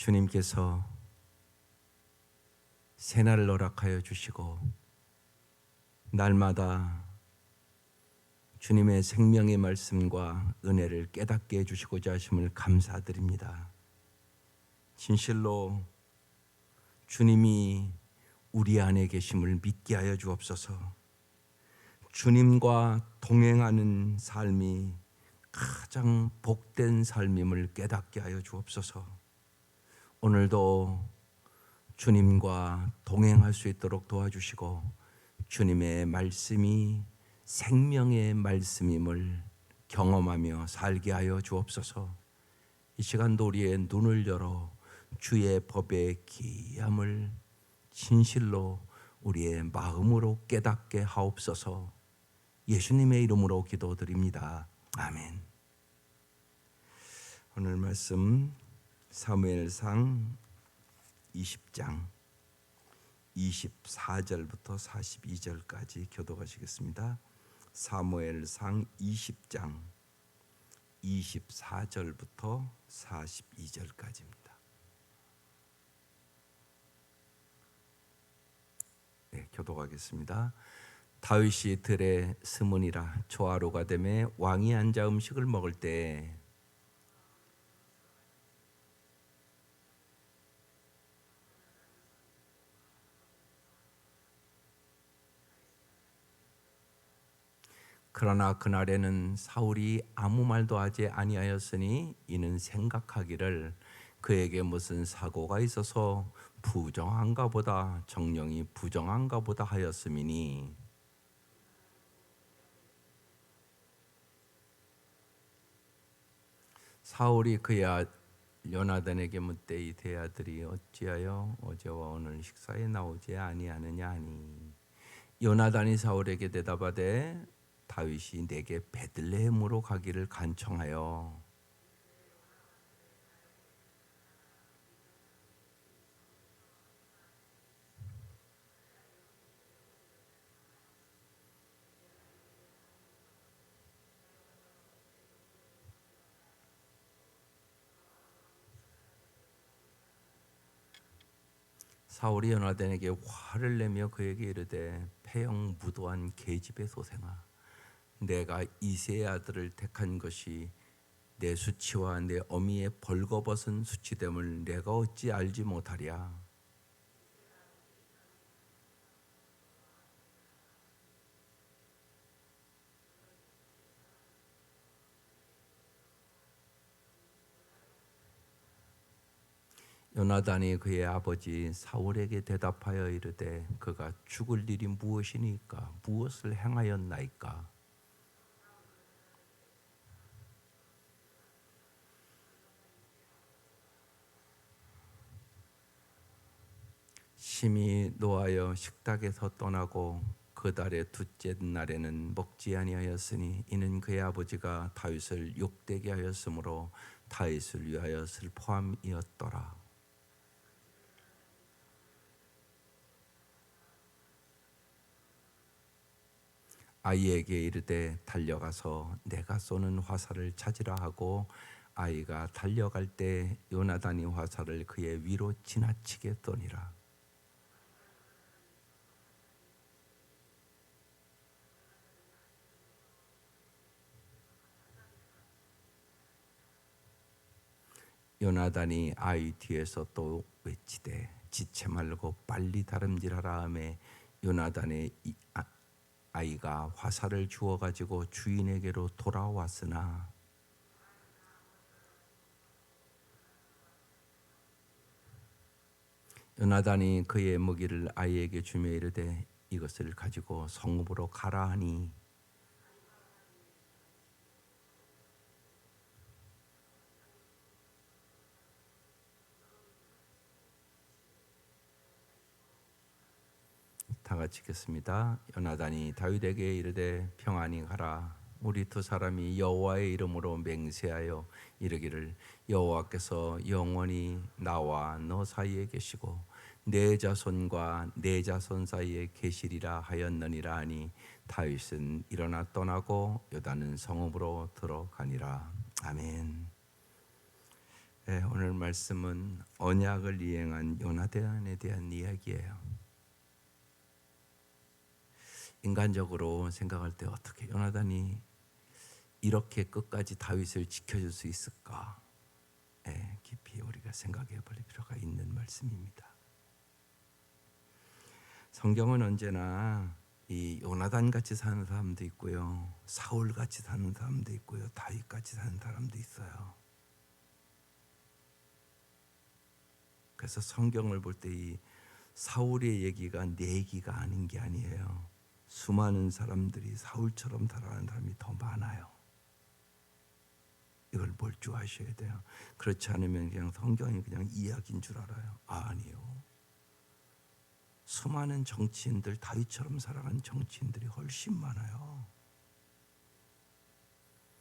주님께서 새날을 허락하여 주시고 날마다 주님의 생명의 말씀과 은혜를 깨닫게 해주시고자 하심을 감사드립니다. 진실로 주님이 우리 안에 계심을 믿게 하여 주옵소서. 주님과 동행하는 삶이 가장 복된 삶임을 깨닫게 하여 주옵소서. 오늘도 주님과 동행할 수 있도록 도와주시고 주님의 말씀이 생명의 말씀임을 경험하며 살게 하여 주옵소서. 이 시간도 우리의 눈을 열어 주의 법의 귀함을 진실로 우리의 마음으로 깨닫게 하옵소서. 예수님의 이름으로 기도드립니다. 아멘. 오늘 말씀 사무엘상 20장 24절부터 42절까지 교독하시겠습니다. 사무엘상 20장 24절부터 42절까지입니다. 네, 교독하겠습니다. 다윗이 들에 스므니라 조하루가 되매 왕이 앉아 음식을 먹을 때 그러나 그날에는 사울이 아무 말도 하지 아니하였으니 이는 생각하기를 그에게 무슨 사고가 있어서 부정한가 보다 정령이 부정한가 보다 하였음이니 사울이 그의 요나단에게 묻되 이 대 아들이 어찌하여 어제와 오늘 식사에 나오지 아니하느냐 하니 요나단이 사울에게 대답하되 다윗이 내게 베들레헴으로 가기를 간청하여 사울이 요나단에게 화를 내며 그에게 이르되 패형무도한 계집의 소생아 내가 이새의 아들을 택한 것이 내 수치와 내 어미의 벌거벗은 수치됨을 내가 어찌 알지 못하랴. 요나단이 그의 아버지 사울에게 대답하여 이르되 그가 죽을 일이 무엇이니까 무엇을 행하였나이까. 심히 노하여 식탁에서 떠나고 그 달의 둘째 날에는 먹지 아니하였으니 이는 그의 아버지가 다윗을 욕되게 하였으므로 다윗을 위하여 슬퍼함이었더라. 아이에게 이르되 달려가서 내가 쏘는 화살을 찾으라 하고 아이가 달려갈 때 요나단이 화살을 그의 위로 지나치게 쏘니라. 요나단이 아이 뒤에서 또 외치되 지체 말고 빨리 다름질하라 하매 요나단의 아이가 화살을 주워 가지고 주인에게로 돌아왔으나 요나단이 그의 무기를 아이에게 주며 이르되 이것을 가지고 성읍으로 가라 하니 다 같이 읽겠습니다. 요나단이 다윗에게 이르되 평안히 가라. 우리 두 사람이 여호와의 이름으로 맹세하여 이르기를 여호와께서 영원히 나와 너 사이에 계시고 내 자손과 내 자손 사이에 계시리라 하였느니라 하니 다윗은 일어나 떠나고 요단은 성읍으로 들어가니라. 아멘. 오늘 말씀은 언약을 이행한 요나단에 대한 이야기예요. 인간적으로 생각할 때 어떻게 요나단이 이렇게 끝까지 다윗을 지켜줄 수 있을까? 깊이 우리가 생각해 볼 필요가 있는 말씀입니다. 성경은 언제나 이 요나단 같이 사는 사람도 있고요, 사울 같이 사는 사람도 있고요, 다윗 같이 사는 사람도 있어요. 그래서 성경을 볼 때 이 사울의 얘기가 내 얘기가 아닌 게 아니에요. 수많은 사람들이 사울처럼 살아가는 사람이 더 많아요. 이걸 볼 줄 아셔야 돼요. 그렇지 않으면 그냥 성경이 그냥 이야기인 줄 알아요. 아니요. 수많은 정치인들, 다윗처럼 살아간 정치인들이 훨씬 많아요.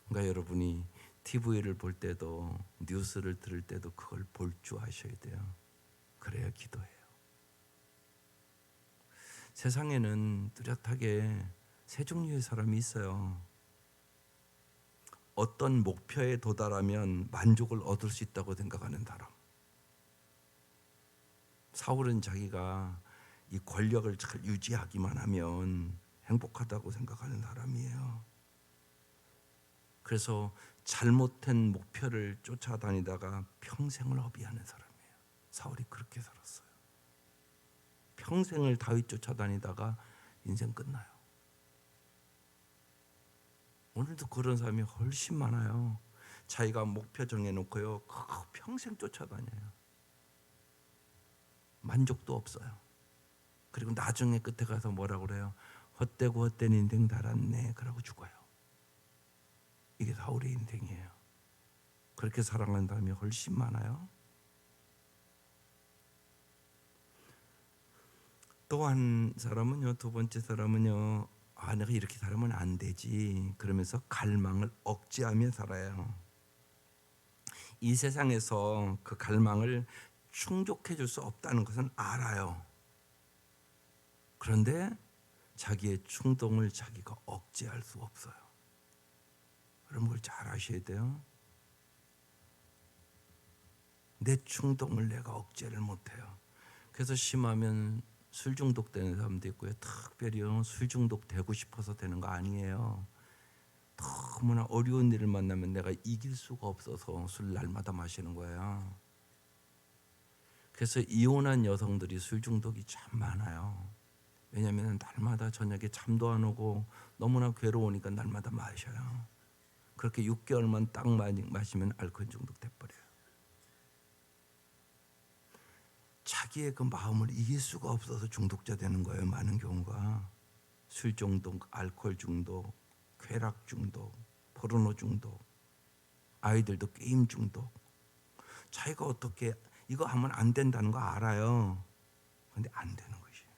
그러니까 여러분이 TV를 볼 때도, 뉴스를 들을 때도 그걸 볼 줄 아셔야 돼요. 그래야 기도해요. 세상에는 뚜렷하게 세 종류의 사람이 있어요. 어떤 목표에 도달하면 만족을 얻을 수 있다고 생각하는 사람. 사울은 자기가 이 권력을 잘 유지하기만 하면 행복하다고 생각하는 사람이에요. 그래서 잘못된 목표를 쫓아다니다가 평생을 허비하는 사람이에요. 사울이 그렇게 살았어요. 평생을 다윗 쫓아다니다가 인생 끝나요. 오늘도 그런 사람이 훨씬 많아요. 자기가 목표 정해놓고요, 그거 평생 쫓아다녀요. 만족도 없어요. 그리고 나중에 끝에 가서 뭐라고 그래요? 헛되고 헛된 인생 살았네, 그러고 죽어요. 이게 사울의 인생이에요. 그렇게 살아가는 사람이 훨씬 많아요. 또 한 사람은요, 두 번째 사람은요, 내가 이렇게 살면 안 되지, 그러면서 갈망을 억제하며 살아요. 이 세상에서 그 갈망을 충족해 줄 수 없다는 것은 알아요. 그런데 자기의 충동을 자기가 억제할 수 없어요. 그런 걸 잘 아셔야 돼요. 내 충동을 내가 억제를 못해요. 그래서 심하면 술 중독되는 사람도 있고요. 특별히 술 중독되고 싶어서 되는 거 아니에요. 너무나 어려운 일을 만나면 내가 이길 수가 없어서 술 날마다 마시는 거예요. 그래서 이혼한 여성들이 술 중독이 참 많아요. 왜냐하면 날마다 저녁에 잠도 안 오고 너무나 괴로우니까 날마다 마셔요. 그렇게 6개월만 딱 마시면 알코올 중독 돼버려요. 자기의 그 마음을 이길 수가 없어서 중독자 되는 거예요. 많은 경우가 술 중독, 알코올 중독, 쾌락 중독, 포르노 중독, 아이들도 게임 중독. 자기가 어떻게 이거 하면 안 된다는 거 알아요. 그런데 안 되는 것이에요.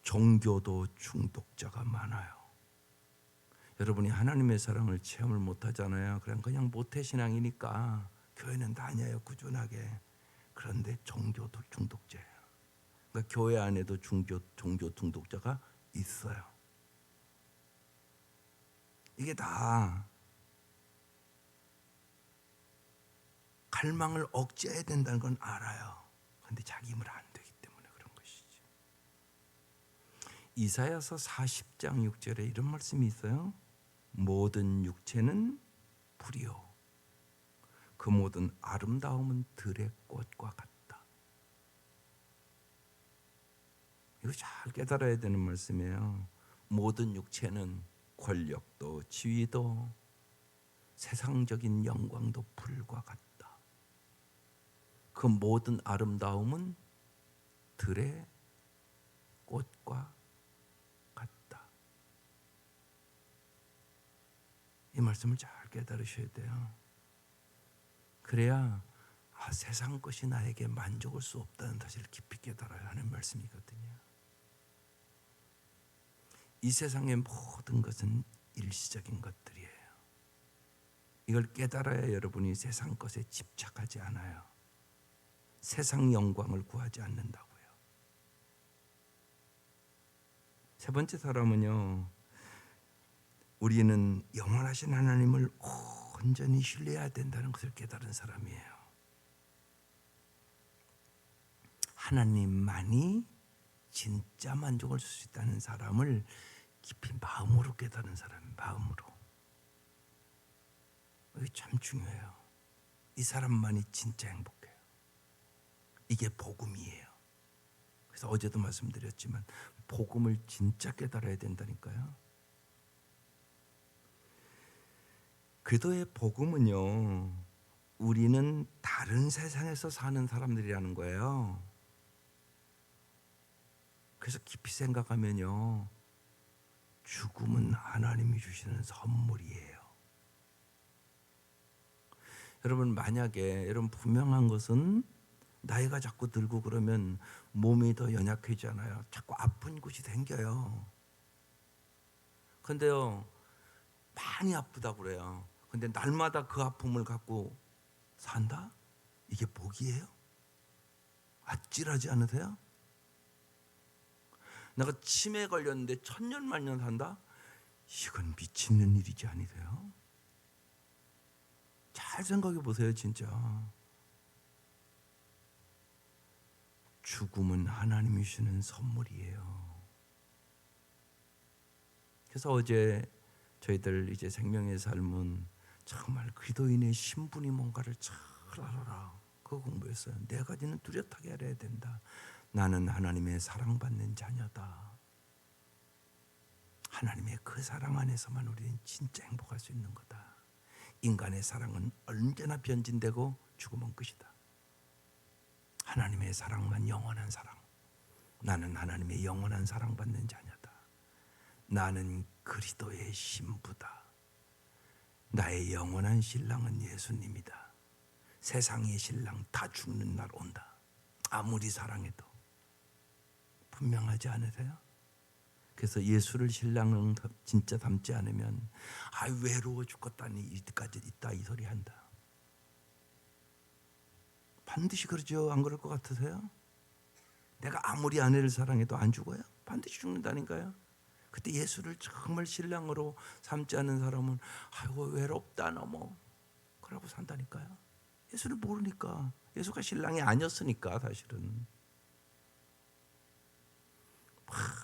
종교도 중독자가 많아요. 여러분이 하나님의 사랑을 체험을 못 하잖아요. 그냥 모태신앙이니까 교회는 다녀요, 꾸준하게. 그런데 종교도 중독자예요. 그러니까 교회 안에도 종교 중독자가 있어요. 이게 다 갈망을 억제해야 된다는 건 알아요. 그런데 자기 힘을 안 되기 때문에 그런 것이지. 이사야서 40장 6절에 이런 말씀이 있어요. 모든 육체는 불이요, 그 모든 아름다움은 들의 꽃과 같다. 이거 잘 깨달아야 되는 말씀이에요. 모든 육체는 권력도 지위도 세상적인 영광도 불과 같다. 그 모든 아름다움은 들의 꽃과 같다. 이 말씀을 잘 깨달으셔야 돼요. 그래야 세상 것이 나에게 만족할 수 없다는 사실을 깊이 깨달아야 하는 말씀이거든요. 이 세상의 모든 것은 일시적인 것들이에요. 이걸 깨달아야 여러분이 세상 것에 집착하지 않아요. 세상 영광을 구하지 않는다고요. 세 번째 사람은요, 우리는 영원하신 하나님을 온전히 신뢰해야 된다는 것을 깨달은 사람이에요. 하나님만이 진짜 만족을 줄 수 있다는 사람을 깊이 마음으로 깨달은 사람, 마음으로. 이게 참 중요해요. 이 사람만이 진짜 행복해요. 이게 복음이에요. 그래서 어제도 말씀드렸지만 복음을 진짜 깨달아야 된다니까요. 그도의 복음은요, 우리는 다른 세상에서 사는 사람들이라는 거예요. 그래서 깊이 생각하면요, 죽음은 하나님이 주시는 선물이에요. 여러분, 만약에 여러분 분명한 것은 나이가 자꾸 들고 그러면 몸이 더 연약해지잖아요. 자꾸 아픈 곳이 생겨요. 근데요, 많이 아프다고 그래요. 근데 날마다 그 아픔을 갖고 산다? 이게 복이에요? 아찔하지 않으세요? 내가 치매에 걸렸는데 천년만년 산다? 이건 미치는 일이지 않으세요? 잘 생각해 보세요, 진짜. 죽음은 하나님이 주시는 선물이에요. 그래서 어제 저희들 이제 생명의 삶은 정말 그리스도인의 신분이 뭔가를 잘 알아라. 그거 공부했어요. 네 가지는 뚜렷하게 알아야 된다. 나는 하나님의 사랑받는 자녀다. 하나님의 그 사랑 안에서만 우리는 진짜 행복할 수 있는 거다. 인간의 사랑은 언제나 변진되고 죽으면 끝이다. 하나님의 사랑만 영원한 사랑. 나는 하나님의 영원한 사랑받는 자녀다. 나는 그리스도의 신부다. 나의 영원한 신랑은 예수님이다. 세상의 신랑 다 죽는 날 온다. 아무리 사랑해도. 분명하지 않으세요? 그래서 예수를 신랑을 진짜 닮지 않으면 외로워 죽겠다니 이때까지 있다 이 소리 한다. 반드시 그러죠. 안 그럴 것 같으세요? 내가 아무리 아내를 사랑해도 안 죽어요? 반드시 죽는다니까요. 그때 예수를 정말 신랑으로 삼지 않는 사람은 아이고 외롭다 너무 그러고 산다니까요. 예수를 모르니까. 예수가 신랑이 아니었으니까 사실은.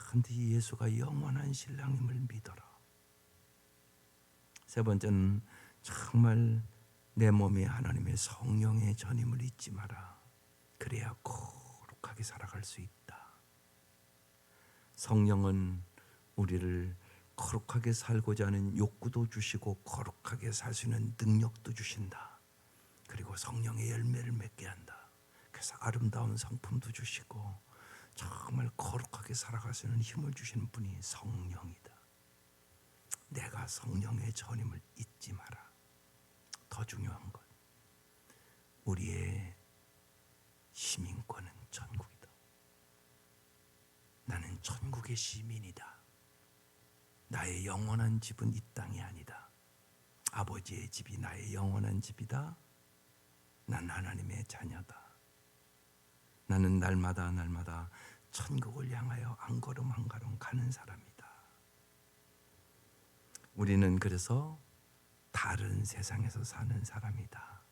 근데 예수가 영원한 신랑임을 믿어라. 세 번째는 정말 내 몸에 하나님의 성령의 전임을 잊지 마라. 그래야 거룩하게 살아갈 수 있다. 성령은 우리를 거룩하게 살고자 하는 욕구도 주시고 거룩하게 살 수 있는 능력도 주신다. 그리고 성령의 열매를 맺게 한다. 그래서 아름다운 성품도 주시고 정말 거룩하게 살아갈 수 있는 힘을 주시는 분이 성령이다. 내가 성령의 전임을 잊지 마라. 더 중요한 것, 우리의 시민권은 천국이다. 나는 천국의 시민이다. 나의 영원한 집은 이 땅이 아니다. 아버지의 집이 나의 영원한 집이다. 난 하나님의 자녀다. 나는 날마다 천국을 향하여 한 걸음 한 걸음 가는 사람이다. 우리는 그래서 다른 세상에서 사는 사람이다.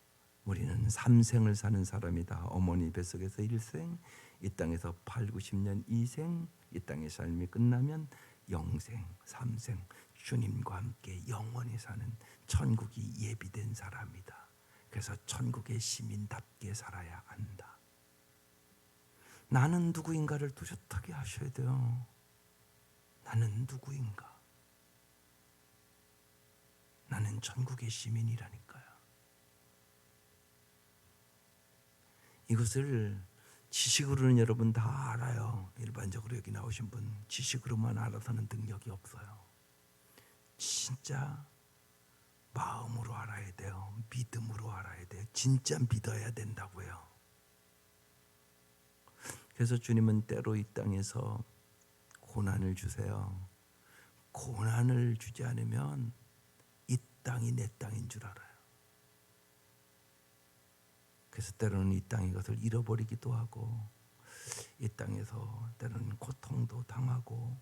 우리는 3생을 사는 사람이다. 어머니 뱃속에서 1생, 이 땅에서 8, 90년 2생, 이 땅의 삶이 끝나면 영생, 3생, 주님과 함께 영원히 사는 천국이 예비된 사람이다. 그래서 천국의 시민답게 살아야 한다. 나는 누구인가를 뚜렷하게 하셔야 돼요. 나는 누구인가? 나는 천국의 시민이라니까요. 이것을 지식으로는 여러분 다 알아요. 일반적으로 여기 나오신 분 지식으로만 알아서는 능력이 없어요. 진짜 마음으로 알아야 돼요. 믿음으로 알아야 돼요. 진짜 믿어야 된다고요. 그래서 주님은 때로 이 땅에서 고난을 주세요. 고난을 주지 않으면 이 땅이 내 땅인 줄 알아요. 그래서 때로는 이 땅의 것을 잃어버리기도 하고, 이 땅에서 때로는 고통도 당하고,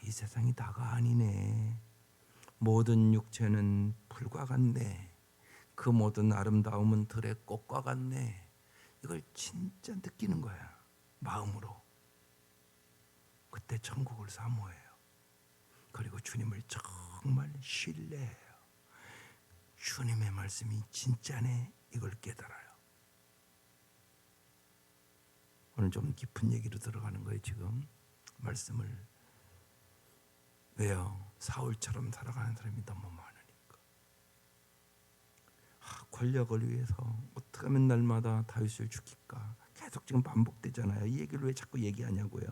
이 세상이 다가 아니네. 모든 육체는 풀과 같네. 그 모든 아름다움은 들의 꽃과 같네. 이걸 진짜 느끼는 거야. 마음으로. 그때 천국을 사모해요. 그리고 주님을 정말 신뢰해요. 주님의 말씀이 진짜네. 이걸 깨달아요. 오늘 좀 깊은 얘기로 들어가는 거예요. 지금 말씀을. 왜요? 사울처럼 살아가는 사람이 너무 많으니까. 권력을 위해서 어떻게 하면 날마다 다윗을 죽일까? 계속 지금 반복되잖아요. 이 얘기를 왜 자꾸 얘기하냐고요.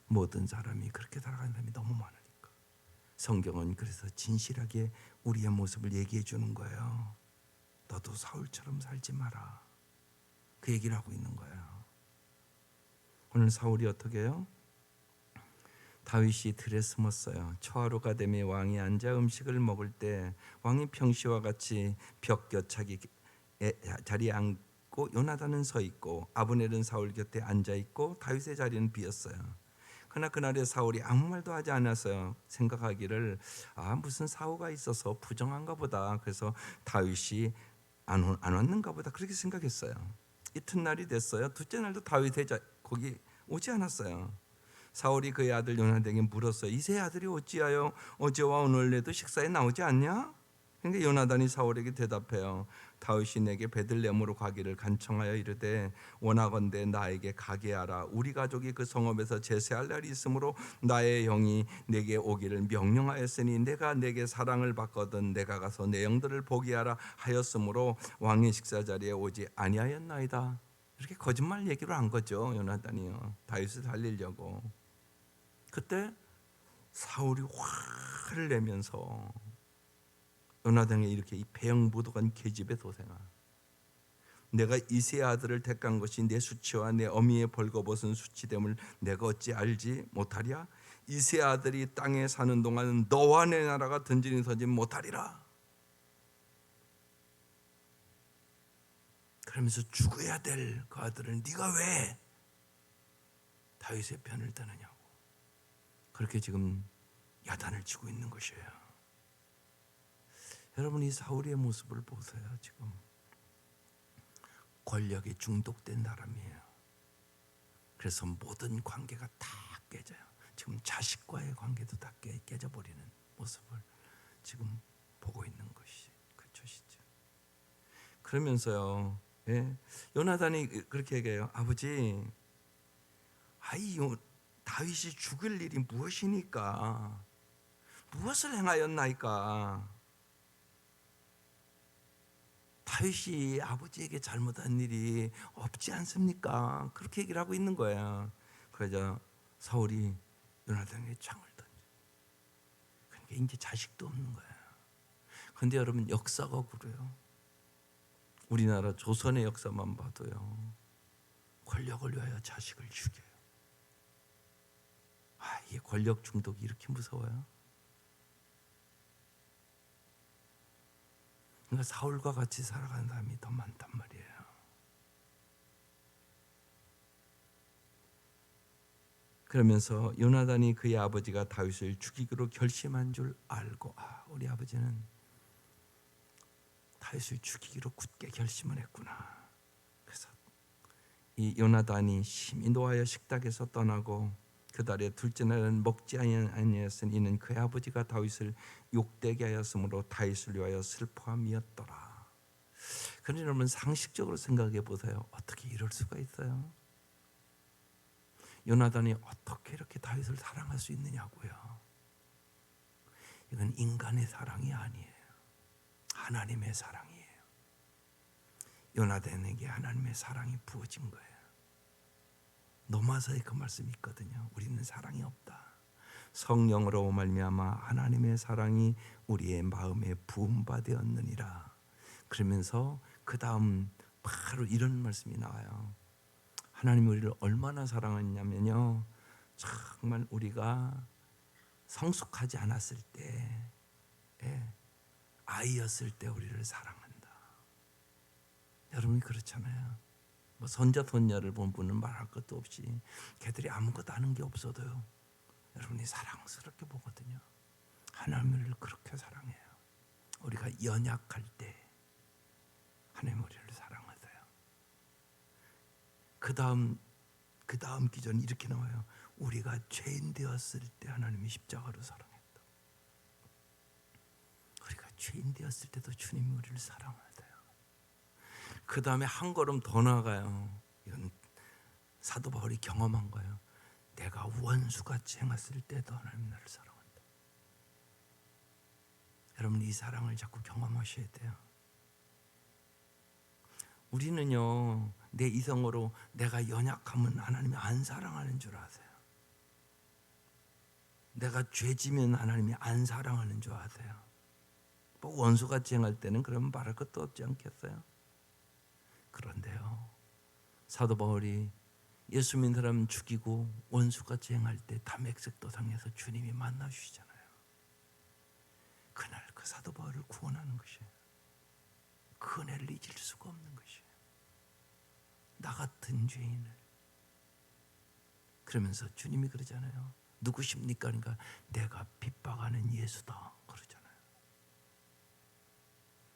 모든 사람이 그렇게 살아가는 사람이 너무 많으니까. 성경은 그래서 진실하게 우리의 모습을 얘기해 주는 거예요. 너도 사울처럼 살지 마라. 그 얘기를 하고 있는 거예요. 오늘 사울이 어떻게 해요? 다윗이 들에 숨었어요. 초하루가 되매 왕이 앉아 음식을 먹을 때 왕이 평시와 같이 벽곁차기 자리에 앉고 요나단은 서 있고 아브넬은 사울 곁에 앉아 있고 다윗의 자리는 비었어요. 그러나 그날에 사울이 아무 말도 하지 않았어요. 생각하기를 무슨 사고가 있어서 부정한가 보다. 그래서 다윗이 안 왔는가 보다 그렇게 생각했어요. 이튿날이 됐어요. 둘째 날도 다윗의 거기 오지 않았어요. 사울이 그의 아들 요나단에게 물었어요. 이세 아들이 어찌하여 어제와 오늘에도 식사에 나오지 않냐? 그러니까 요나단이 사울에게 대답해요. 다윗이 내게 베들레헴으로 가기를 간청하여 이르되 원하건대 나에게 가게 하라. 우리 가족이 그 성읍에서 제사할 날이 있으므로 나의 영이 내게 오기를 명령하였으니 내가 내게 사랑을 받거든 내가 가서 내 영들을 보게 하라 하였으므로 왕의 식사 자리에 오지 아니하였나이다. 이렇게 거짓말 얘기로 한 거죠. 요나단이요. 다윗을 살리려고. 그때 사울이 화를 내면서 요나단에게 이렇게 이 배영부도간 계집의 도생아, 내가 이세의 아들을 택한 것이 내 수치와 내 어미의 벌거벗은 수치됨을 내가 어찌 알지 못하랴? 이세의 아들이 땅에 사는 동안 너와 내 나라가 든든히 서지 못하리라. 그러면서 죽어야 될 그 아들을 네가 왜 다윗의 편을 드느냐고. 그렇게 지금 야단을 치고 있는 것이에요. 여러분 이 사울의 모습을 보세요. 지금 권력에 중독된 사람이에요. 그래서 모든 관계가 다 깨져요. 지금 자식과의 관계도 다 깨져버리는 모습을 지금 보고 있는 것이 그것이죠. 그러면서요, 요나단이 그렇게 얘기해요. 아버지, 다윗이 죽을 일이 무엇이니까? 무엇을 행하였나이까? 다윗이 아버지에게 잘못한 일이 없지 않습니까? 그렇게 얘기를 하고 있는 거야. 그러자 사울이 요나단에게 창을 던져. 그러니까 이제 자식도 없는 거야. 그런데 여러분 역사가 그래요. 우리나라 조선의 역사만 봐도요. 권력을 위하여 자식을 죽여요. 이게 권력 중독이 이렇게 무서워요? 그러니까 사울과 같이 살아가는 사람이 더 많단 말이에요. 그러면서 요나단이 그의 아버지가 다윗을 죽이기로 결심한 줄 알고 우리 아버지는 다윗을 죽이기로 굳게 결심을 했구나. 그래서 이 요나단이 심히 노하여 식탁에서 떠나고 그 달에 둘째 날은 먹지 아니하였으니 이는 그의 아버지가 다윗을 욕되게 하였으므로 다윗을 위하여 슬퍼함이었더라. 그러니 여러분 상식적으로 생각해 보세요. 어떻게 이럴 수가 있어요? 요나단이 어떻게 이렇게 다윗을 사랑할 수 있느냐고요. 이건 인간의 사랑이 아니에요. 하나님의 사랑이에요. 요나단에게 하나님의 사랑이 부어진 거예요. 로마서에 그 말씀이 있거든요. 우리는 사랑이 없다. 성령으로 말미암아 하나님의 사랑이 우리의 마음에 부은 바 되었느니라. 그러면서 그 다음 바로 이런 말씀이 나와요. 하나님이 우리를 얼마나 사랑했냐면요. 정말 우리가 성숙하지 않았을 때, 아이였을 때 우리를 사랑한다. 여러분이 그렇잖아요. 뭐 손자 손녀를 본 분은 말할 것도 없이 걔들이 아무것도 아는 게 없어도요. 여러분이 사랑스럽게 보거든요. 하나님을 그렇게 사랑해요. 우리가 연약할 때 하나님 우리를 사랑하세요. 그 다음 기전이 이렇게 나와요. 우리가 죄인 되었을 때 하나님이 십자가로 사랑했다. 우리가 죄인 되었을 때도 주님이 우리를 사랑하세요. 그 다음에 한 걸음 더 나아가요. 이건 사도 바울이 경험한 거예요. 내가 원수같이 행했을 때도 하나님 나를 사랑한다. 여러분, 이 사랑을 자꾸 경험하셔야 돼요. 우리는요, 내 이성으로 내가 연약하면 하나님이 안 사랑하는 줄 아세요. 내가 죄지면 하나님이 안 사랑하는 줄 아세요. 뭐 원수같이 행할 때는 그러면 말할 것도 없지 않겠어요? 그런데요, 사도 바울이 예수 믿는 사람 죽이고 원수같이 행할 때 담액색도상에서 주님이 만나주시잖아요. 그날 그 사도 바울을 구원하는 것이에요. 그 은혜를 잊을 수가 없는 것이에요. 나 같은 죄인을. 그러면서 주님이 그러잖아요. 누구십니까? 그러니까 내가 핍박하는 예수다 그러잖아요.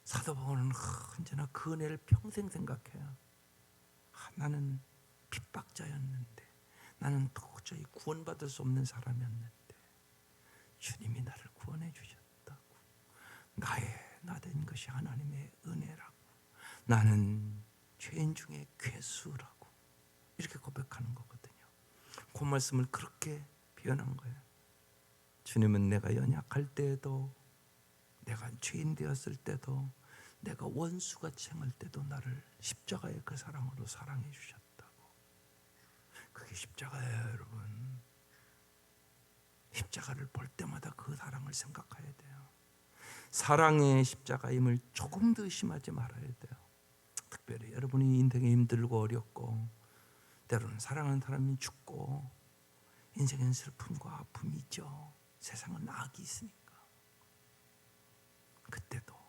사도 바울은 언제나 그 은혜를 평생 생각해요. 나는 핍박자였는데, 나는 도저히 구원받을 수 없는 사람이었는데 주님이 나를 구원해 주셨다고. 나의 나된 것이 하나님의 은혜라고. 나는 죄인 중에 괴수라고 이렇게 고백하는 거거든요. 그 말씀을 그렇게 표현한 거예요. 주님은 내가 연약할 때에도, 내가 죄인 되었을 때도, 내가 원수같이 행할 때도 나를 십자가의 그 사랑으로 사랑해 주셨다고. 그게 십자가예요, 여러분. 십자가를 볼 때마다 그 사랑을 생각해야 돼요. 사랑의 십자가임을 조금도 의심하지 말아야 돼요. 특별히 여러분이 인생이 힘들고 어렵고, 때로는 사랑하는 사람이 죽고, 인생엔 슬픔과 아픔이 있죠. 세상은 악이 있으니까. 그때도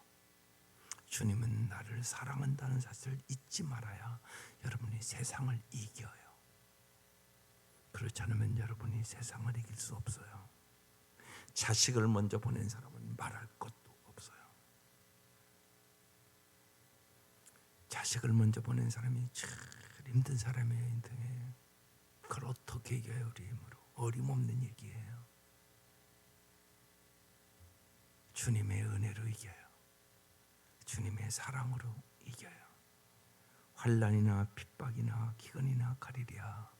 주님은 나를 사랑한다는 사실을 잊지 말아야 여러분이 세상을 이겨요. 그렇지 않으면 여러분이 세상을 이길 수 없어요. 자식을 먼저 보낸 사람은 말할 것도 없어요. 자식을 먼저 보낸 사람이 제일 힘든 사람이에요, 인생에. 그걸 어떻게 이겨요, 우리 힘으로? 어림없는 얘기예요. 주님의 은혜로 이겨요. 주님의 사랑으로 이겨요. 환난이나 핍박이나 기근이나 가리랴,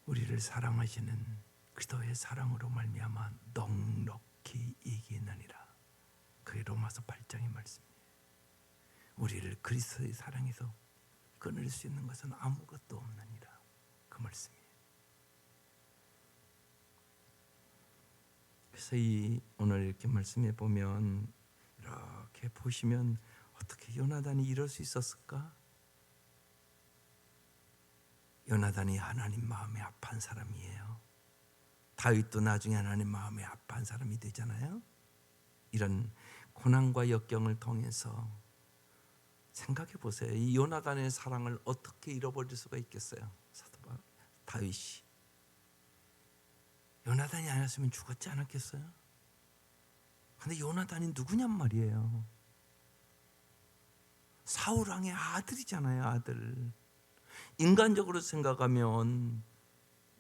우리를 사랑하시는 그리스도의 사랑으로 말미암아 넉넉히 이기느니라. 그게 로마서 8장의 말씀이에요. 우리를 그리스도의 사랑에서 끊을 수 있는 것은 아무것도 없느니라. 그 말씀이에요. 그래서 오늘 이렇게 말씀해 보면, 이렇게 보시면 어떻게 요나단이 이럴 수 있었을까? 요나단이 하나님 마음에 합한 사람이에요. 다윗도 나중에 하나님 마음에 합한 사람이 되잖아요. 이런 고난과 역경을 통해서 생각해 보세요. 이 요나단의 사랑을 어떻게 잃어버릴 수가 있겠어요? 다윗이 요나단이 아니었으면 죽었지 않았겠어요? 근데 요나단이 누구냔 말이에요. 사울 왕의 아들이잖아요, 아들. 인간적으로 생각하면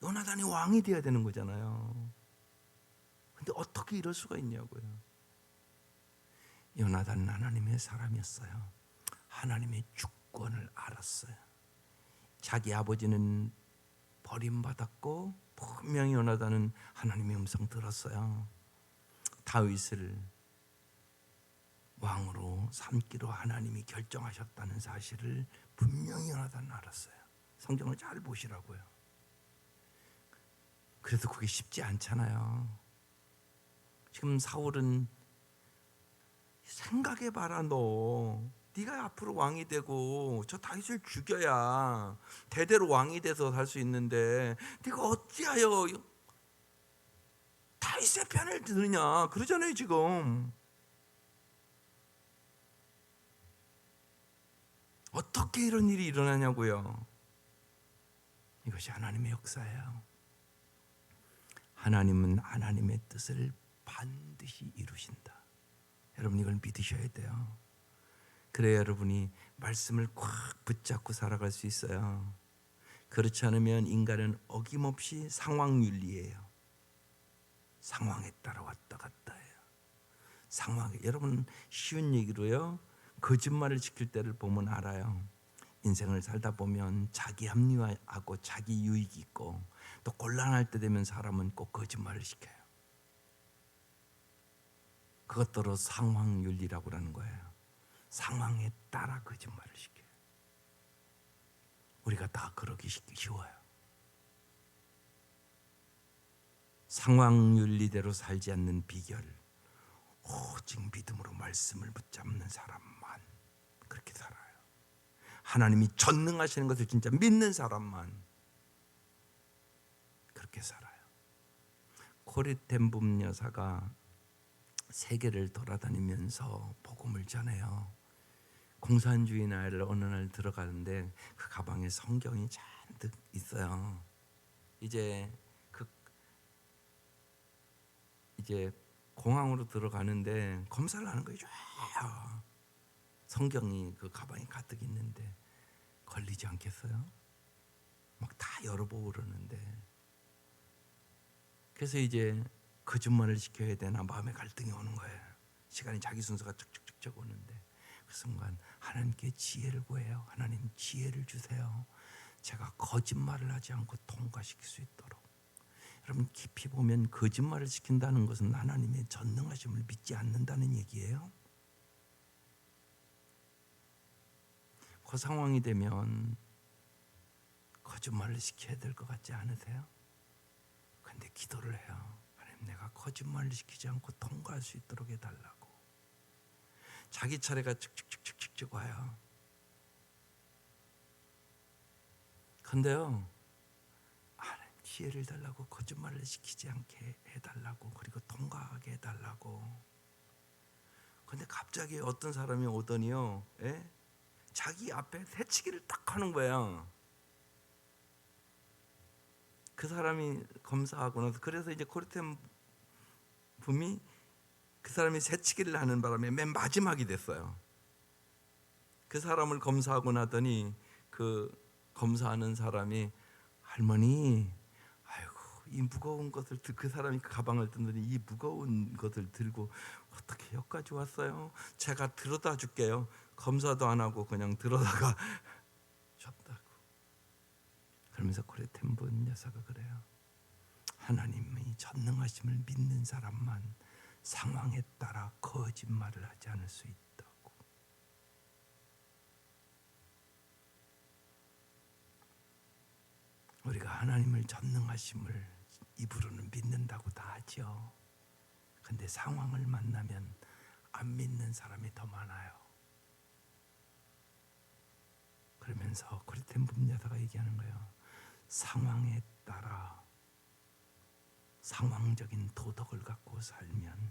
요나단이 왕이 되어야 되는 거잖아요. 근데 어떻게 이럴 수가 있냐고요. 요나단은 하나님의 사람이었어요. 하나님의 주권을 알았어요. 자기 아버지는 버림받았고 분명히 요나단은 하나님의 음성 들었어요. 다윗을 왕으로 삼기로 하나님이 결정하셨다는 사실을 분명히 요나단은 알았어요. 성경을 잘 보시라고요. 그래도 그게 쉽지 않잖아요. 지금 사울은 생각해봐라, 네가 앞으로 왕이 되고 저 다윗을 죽여야 대대로 왕이 돼서 살 수 있는데 네가 어찌하여 다윗의 편을 드느냐 그러잖아요. 지금 어떻게 이런 일이 일어나냐고요. 이것이 하나님의 역사예요. 하나님은 하나님의 뜻을 반드시 이루신다. 여러분 이걸 믿으셔야 돼요. 그래야 여러분이 말씀을 꽉 붙잡고 살아갈 수 있어요. 그렇지 않으면 인간은 어김없이 상황윤리예요. 상황에 따라 왔다 갔다 해요. 상황에, 여러분 쉬운 얘기로요, 거짓말을 지킬 때를 보면 알아요. 인생을 살다 보면 자기 합리화하고 자기 유익이 있고, 또 곤란할 때 되면 사람은 꼭 거짓말을 시켜요. 그것들로 상황윤리라고 하는 거예요. 상황에 따라 거짓말을 시켜요. 우리가 다 그러기 쉬워요. 상황윤리대로 살지 않는 비결, 오직 믿음으로 말씀을 붙잡는 사람만 그렇게 살아요. 하나님이 전능하시는 것을 진짜 믿는 사람만 그렇게 살아요. 코리텐붐 여사가 세계를 돌아다니면서 복음을 전해요. 공산주의 나라를 어느 날 들어가는데 그 가방에 성경이 잔뜩 있어요. 이제 공항으로 들어가는데 검사를 하는 거예요. 성경이 그 가방에 가득 있는데 걸리지 않겠어요? 막 다 열어보고 그러는데, 그래서 이제 거짓말을 시켜야 되나 마음에 갈등이 오는 거예요. 시간이 자기 순서가 쩍쩍쩍 오는데 그 순간 하나님께 지혜를 구해요. 하나님 지혜를 주세요. 제가 거짓말을 하지 않고 통과시킬 수 있도록. 여러분 깊이 보면 거짓말을 시킨다는 것은 하나님의 전능하심을 믿지 않는다는 얘기예요. 그 상황이 되면 거짓말을 시켜야 될 것 같지 않으세요? 근데 기도를 해요. 하나님 내가 거짓말을 시키지 않고 통과할 수 있도록 해달라고. 자기 차례가 쭉쭉쭉쭉쭉 와요. 근데요, 하나님 지혜를 달라고, 거짓말을 시키지 않게 해달라고, 그리고 통과하게 해달라고. 근데 갑자기 어떤 사람이 오더니요, 자기 앞에 새치기를 딱 하는 거예요. 그 사람이 검사하고 나서, 그래서 이제 코리텐 붐이 그 사람이 새치기를 하는 바람에 맨 마지막이 됐어요. 그 사람을 검사하고 나더니 그 검사하는 사람이, 할머니, 아이고 이 무거운 것을 그 사람이 그 가방을 뜯더니 이 무거운 것을 들고 어떻게 여기까지 왔어요? 제가 들어다 줄게요. 검사도 안 하고 그냥 들어다가 줬다고. 그러면서 코리텐 붐 여사가 그래요. 하나님의 전능하심을 믿는 사람만 상황에 따라 거짓말을 하지 않을 수 있다고. 우리가 하나님을 전능하심을 입으로는 믿는다고 다 하죠. 근데 상황을 만나면 안 믿는 사람이 더 많아요. 그러면서 코리텐 붐 여사가 얘기하는 거예요. 상황에 따라 상황적인 도덕을 갖고 살면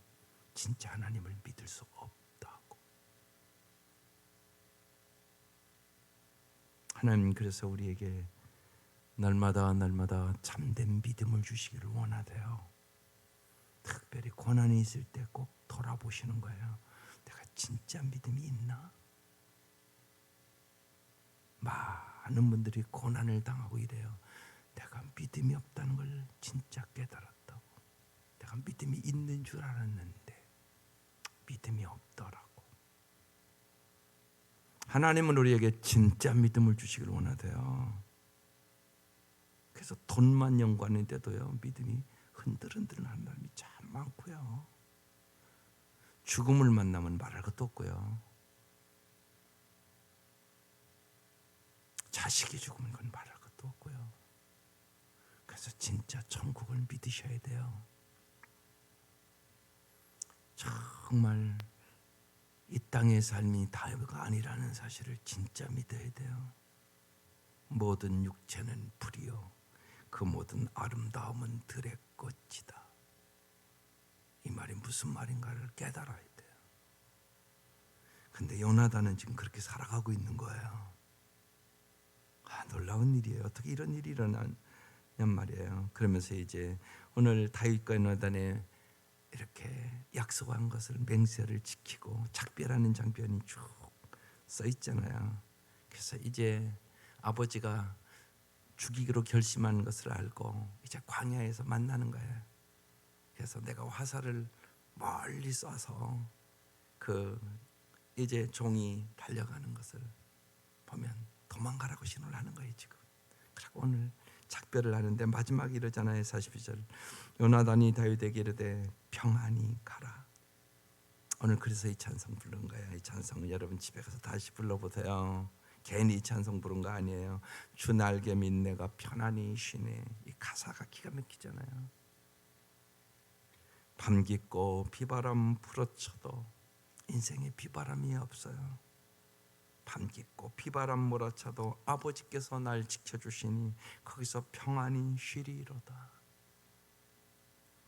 진짜 하나님을 믿을 수 없다고. 하나님 그래서 우리에게 날마다 참된 믿음을 주시기를 원하세요. 특별히 고난이 있을 때 꼭 돌아보시는 거예요. 내가 진짜 믿음이 있나? 많은 분들이 고난을 당하고 이래요. 내가 믿음이 없다는 걸 진짜 깨달았다고. 내가 믿음이 있는 줄 알았는데 믿음이 없더라고. 하나님은 우리에게 진짜 믿음을 주시길 원하세요. 그래서 돈만 연구하는데도요, 믿음이 흔들흔들하는 사람이 참 많고요. 죽음을 만나면 말할 것도 없고요. 자식이 죽으면 그건 말할 것도 없고요. 그래서 진짜 천국을 믿으셔야 돼요. 정말 이 땅의 삶이 다가 아니라는 사실을 진짜 믿어야 돼요. 모든 육체는 불이요 그 모든 아름다움은 들의 꽃이다. 이 말이 무슨 말인가를 깨달아야 돼요. 근데 요나단은 지금 그렇게 살아가고 있는 거예요. 놀라운 일이에요. 어떻게 이런 일이 일어나냔 말이에요. 그러면서 이제 오늘 다윗과 요나단의 이렇게 약속한 것을 맹세를 지키고 작별하는 장면이 쭉 써 있잖아요. 그래서 이제 아버지가 죽이기로 결심한 것을 알고 이제 광야에서 만나는 거예요. 그래서 내가 화살을 멀리 쏴서 그 이제 종이 달려가는 것을 보면 도망가라고 신호를 하는 거예요 지금. 그리고 오늘 작별을 하는데 마지막에 이러잖아요. 42절 요나단이 다윗에게 이르되 평안히 가라. 오늘 그래서 이 찬송 부른 거예요. 이 찬송은 여러분 집에 가서 다시 불러보세요. 괜히 이 찬송 부른 거 아니에요. 주 날개 밑 내가 편안히 쉬네. 이 가사가 기가 막히잖아요. 밤 깊고 비바람 불어쳐도 인생에 비바람이 없어요. 밤 깊고 비바람 몰아쳐도 아버지께서 날 지켜주시니 거기서 평안히 쉬리로다.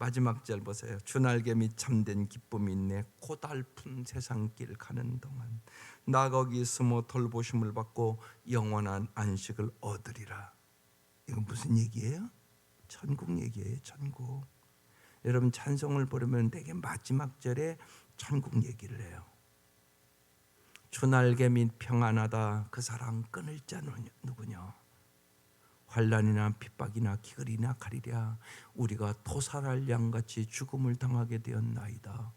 마지막 절 보세요. 주 날개 밑 참된 기쁨이 있네. 고달픈 세상길 가는 동안 나 거기 숨어 돌보심을 받고 영원한 안식을 얻으리라. 이건 무슨 얘기예요? 천국 얘기예요. 천국. 여러분 찬송을 부르면 되게 마지막 절에 천국 얘기를 해요. 주 날개 밑 평안하다. 그 사랑 끊을 자 누구냐? 환난이나 핍박이나 기근이나 칼이랴 우리가 토살할 양같이 죽음을 당하게 되었나이다.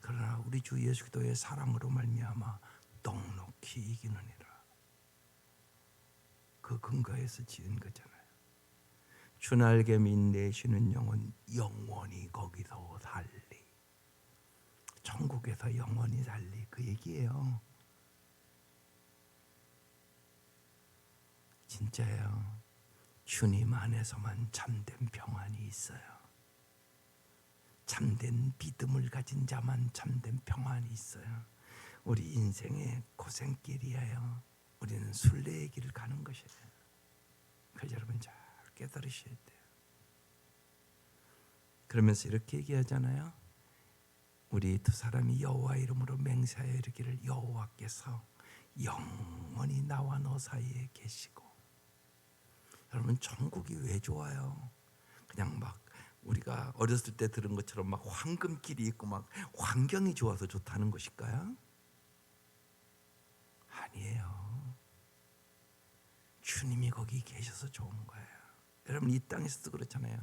그러나 우리 주 예수 그리스도의 사랑으로 말미암아 넉넉히 이기느니라. 그 근거에서 지은 거잖아요. 주 날개 밑 내쉬는 영혼 영원히 거기서 살리. 천국에서 영원히 살리 그 얘기예요. 진짜예요. 주님 안에서만 참된 평안이 있어요. 참된 믿음을 가진 자만 참된 평안이 있어요. 우리 인생의 고생길이에요. 우리는 순례의 길을 가는 것이에요. 그래서 여러분 잘 깨달으셔야 돼요. 그러면서 이렇게 얘기하잖아요. 우리 두 사람이 여호와 이름으로 맹세하여 이르기를 여호와께서 영원히 나와 너 사이에 계시고. 여러분 천국이 왜 좋아요? 그냥 막 우리가 어렸을 때 들은 것처럼 막 황금길이 있고 막 환경이 좋아서 좋다는 것일까요? 아니에요. 주님이 거기 계셔서 좋은 거예요. 여러분 이 땅에서도 그렇잖아요.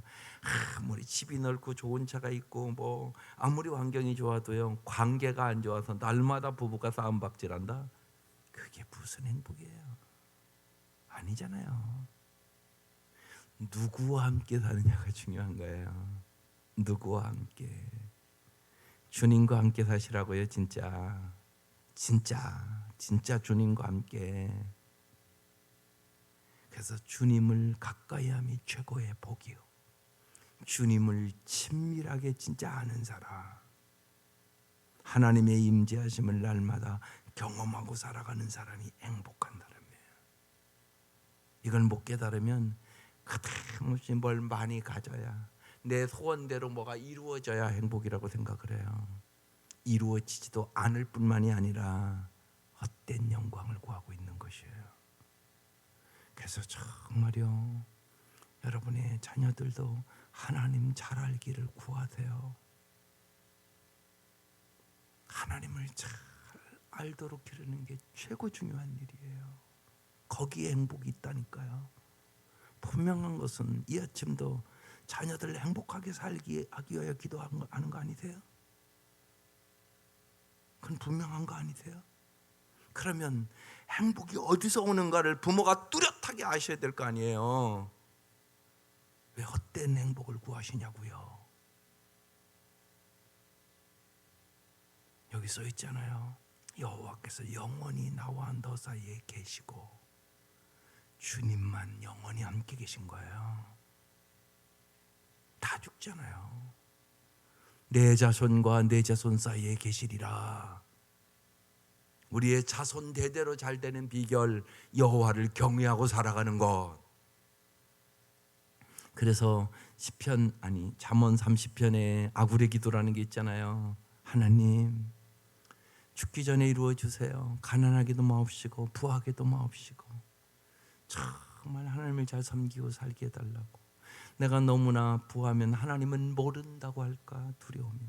아무리 집이 넓고 좋은 차가 있고 뭐 아무리 환경이 좋아도요 관계가 안 좋아서 날마다 부부가 싸움박질한다. 그게 무슨 행복이에요? 아니잖아요. 누구와 함께 사느냐가 중요한 거예요. 누구와 함께. 주님과 함께 사시라고요. 진짜 주님과 함께. 그래서 주님을 가까이함이 최고의 복이요. 주님을 친밀하게 진짜 아는 사람, 하나님의 임재하심을 날마다 경험하고 살아가는 사람이 행복한 사람이에요. 이걸 못 깨달으면 그다음없이 뭘 많이 가져야 내 소원대로 뭐가 이루어져야 행복이라고 생각을 해요. 이루어지지도 않을 뿐만이 아니라 헛된 영광을 구하고 있는 것이에요. 그래서 정말요 여러분의 자녀들도 하나님 잘 알기를 구하세요. 하나님을 잘 알도록 기르는 게 최고 중요한 일이에요. 거기에 행복이 있다니까요. 분명한 것은 이 아침도 자녀들 행복하게 살기 하기 위하여 기도하는 거 아니세요? 그건 분명한 거 아니세요? 그러면 행복이 어디서 오는가를 부모가 뚜렷하게 아셔야 될 거 아니에요. 왜 헛된 행복을 구하시냐고요. 여기 써 있잖아요. 여호와께서 영원히 나와 너 사이에 계시고 주님만 영원히 함께 계신 거예요. 다 죽잖아요. 내 자손과 내 자손 사이에 계시리라. 우리의 자손 대대로 잘 되는 비결, 여호와를 경외하고 살아가는 것. 그래서 잠언 30편에 아굴의 기도라는 게 있잖아요. 하나님 죽기 전에 이루어 주세요. 가난하게도 마옵시고 부하게도 마옵시고 정말 하나님을 잘 섬기고 살게 해달라고. 내가 너무나 부하면 하나님은 모른다고 할까 두려우며,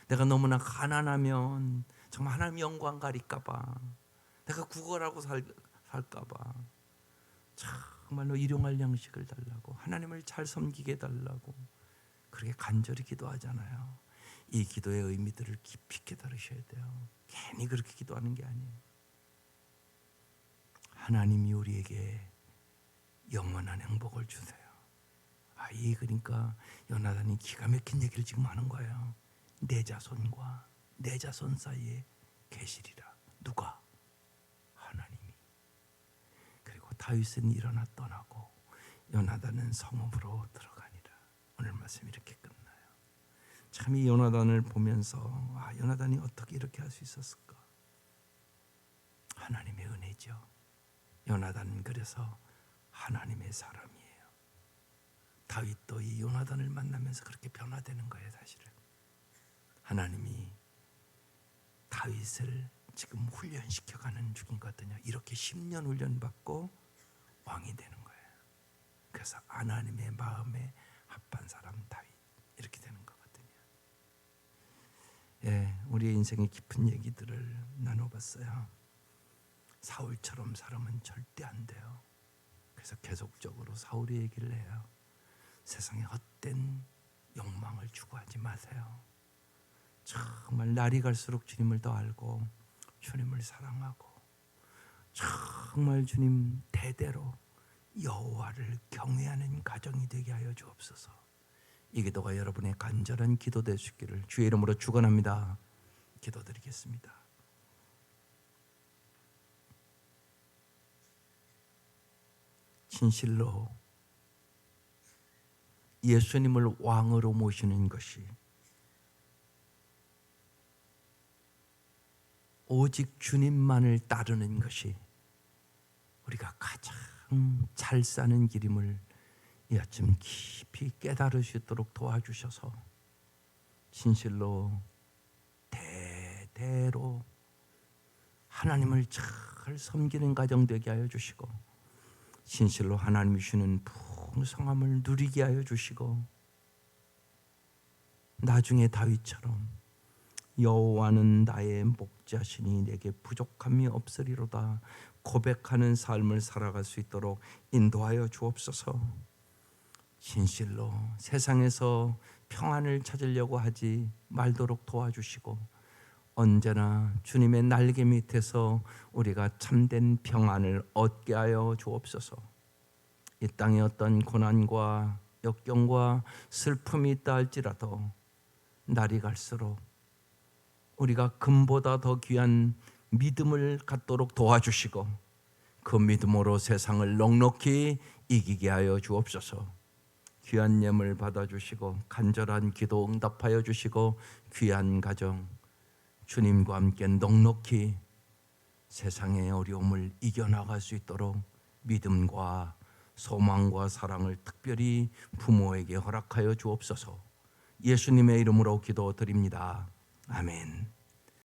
내가 너무나 가난하면 정말 하나님 영광 가릴까 봐, 내가 구걸하고 살까 봐 정말로 일용할 양식을 달라고, 하나님을 잘 섬기게 달라고 그렇게 간절히 기도하잖아요. 이 기도의 의미들을 깊이 깨달으셔야 돼요. 괜히 그렇게 기도하는 게 아니에요. 하나님이 우리에게 영원한 행복을 주세요. 이 그러니까 요나단이 기가 막힌 얘기를 지금 하는 거예요. 내 자손과 내 자손 사이에 계시리라. 누가? 하나님이. 그리고 다윗은 일어나 떠나고 요나단은 성읍으로 들어가니라. 오늘 말씀 이렇게 끝나요. 참 이 요나단을 보면서 요나단이 어떻게 이렇게 할 수 있었을까? 하나님의 은혜죠. 요나단은 그래서 하나님의 사람이에요. 다윗도 이 요나단을 만나면서 그렇게 변화되는 거예요. 사실은 하나님이 다윗을 지금 훈련시켜가는 중이거든요. 이렇게 10년 훈련받고 왕이 되는 거예요. 그래서 하나님의 마음에 합한 사람 다윗, 이렇게 되는 거거든요. 우리의 인생의 깊은 얘기들을 나눠봤어요. 사울처럼 살아면 절대 안 돼요. 그래서 계속적으로 사울의 얘기를 해요. 세상에 헛된 욕망을 추구하지 마세요. 정말 날이 갈수록 주님을 더 알고 주님을 사랑하고 정말 주님 대대로 여호와를 경외하는 가정이 되게 하여 주옵소서. 이 기도가 여러분의 간절한 기도 될 수 있기를 주의 이름으로 축원합니다. 기도드리겠습니다. 진실로 예수님을 왕으로 모시는 것이 오직 주님만을 따르는 것이 우리가 가장 잘 사는 길임을 이 아침 깊이 깨달을 수 있도록 도와주셔서 진실로 대대로 하나님을 잘 섬기는 가정 되게 하여 주시고 진실로 하나님이 주는 풍성함을 누리게 하여 주시고 나중에 다윗처럼 여호와는 나의 목자시니 내게 부족함이 없으리로다 고백하는 삶을 살아갈 수 있도록 인도하여 주옵소서. 진실로 세상에서 평안을 찾으려고 하지 말도록 도와주시고 언제나 주님의 날개 밑에서 우리가 참된 평안을 얻게 하여 주옵소서. 이 땅에 어떤 고난과 역경과 슬픔이 있다 할지라도 날이 갈수록 우리가 금보다 더 귀한 믿음을 갖도록 도와주시고 그 믿음으로 세상을 넉넉히 이기게 하여 주옵소서. 귀한 예물 받아주시고 간절한 기도 응답하여 주시고 귀한 가정 주님과 함께 넉넉히 세상의 어려움을 이겨나갈 수 있도록 믿음과 소망과 사랑을 특별히 부모에게 허락하여 주옵소서. 예수님의 이름으로 기도드립니다. 아멘.